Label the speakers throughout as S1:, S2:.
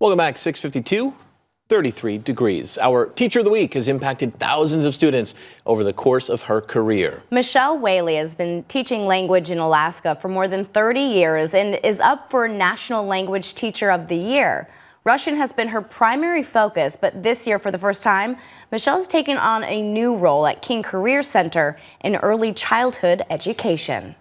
S1: Welcome back, 6:52, 33 degrees. Our Teacher of the Week has impacted thousands of students over the course of her career.
S2: Michele Whaley has been teaching language in Alaska for more than 30 years and is up for National Language Teacher of the Year. Russian has been her primary focus, but this year, for the first time, Michelle's taken on a new role at King Career Center in early childhood education.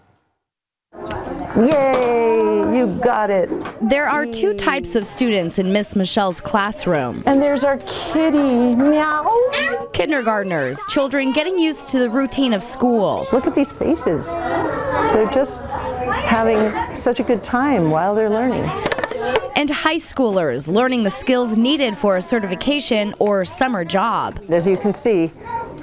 S3: Yay, you got it.
S2: There are two types of students in Miss Michelle's classroom.
S3: And there's our kitty, meow.
S2: Kindergartners, children getting used to the routine of school.
S3: Look at these faces. They're just having such a good time while they're learning.
S2: And high schoolers learning the skills needed for a certification or summer job.
S3: As you can see,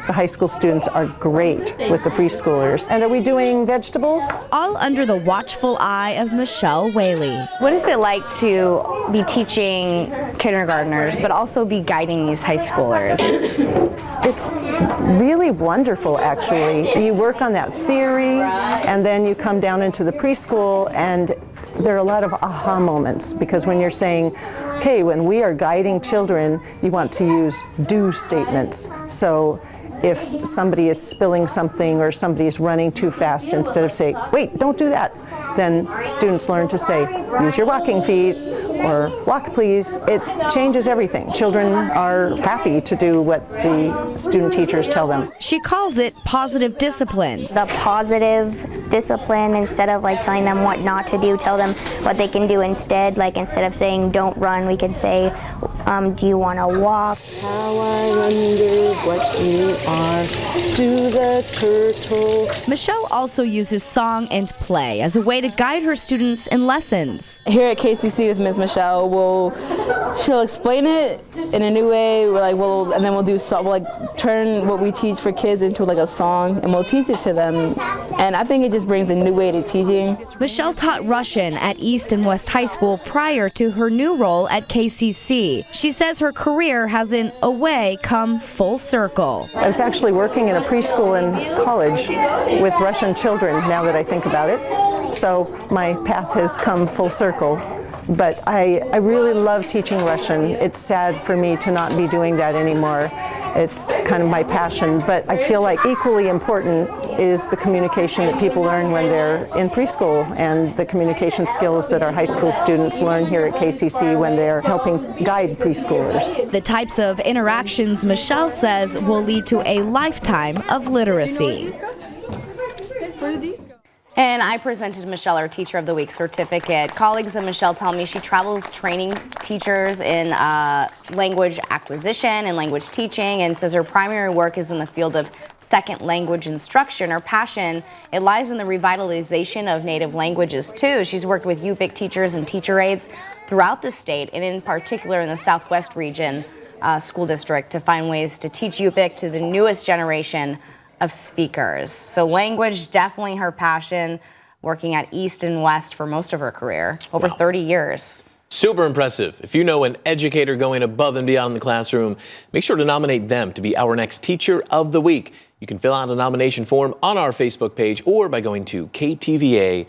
S3: the high school students are great with the preschoolers. And are we doing vegetables?
S2: All under the watchful eye of Michele Whaley. What is it like to be teaching kindergartners, but also be guiding these high schoolers?
S3: It's really wonderful, actually. You work on that theory, and then you come down into the preschool, and there are a lot of aha moments, because when you're saying, okay, when we are guiding children, you want to use do statements. So if somebody is spilling something or somebody is running too fast, instead of saying, wait, don't do that, then students learn to say, use your walking feet, or walk please. It changes everything. Children are happy to do what the student teachers tell them.
S2: She calls it positive discipline.
S4: The positive discipline, instead of like telling them what not to do, tell them what they can do instead. Like instead of saying don't run, we can say, do you want to walk?
S3: How I wonder what you are to the turtle.
S2: Michele also uses song and play as a way to guide her students in lessons.
S5: Here at KCC with Ms. Michele, she'll explain it in a new way. And then we'll turn what we teach for kids into like a song, and we'll teach it to them. And I think it just brings a new way to teaching.
S2: Michele taught Russian at East and West High School prior to her new role at KCC. She says her career has in a way come full circle.
S3: I was actually working in a preschool in college with Russian children, now that I think about it. So my path has come full circle. But I really love teaching Russian. It's sad for me to not be doing that anymore. It's kind of my passion, but I feel like equally important is the communication that people learn when they're in preschool, and the communication skills that our high school students learn here at KCC when they're helping guide preschoolers.
S2: The types of interactions Michele says will lead to a lifetime of literacy. And I presented Michele her Teacher of the Week certificate. Colleagues of Michele tell me she travels training teachers in language acquisition and language teaching, and says her primary work is in the field of second language instruction. Her passion, it lies in the revitalization of native languages too. She's worked with Yupik teachers and teacher aides throughout the state, and in particular in the Southwest region school district, to find ways to teach Yupik to the newest generation of speakers. So language, definitely her passion, working at East and West for most of her career, over 30 years.
S1: Super impressive. If you know an educator going above and beyond in the classroom, make sure to nominate them to be our next Teacher of the Week. You can fill out a nomination form on our Facebook page or by going to KTVA.com.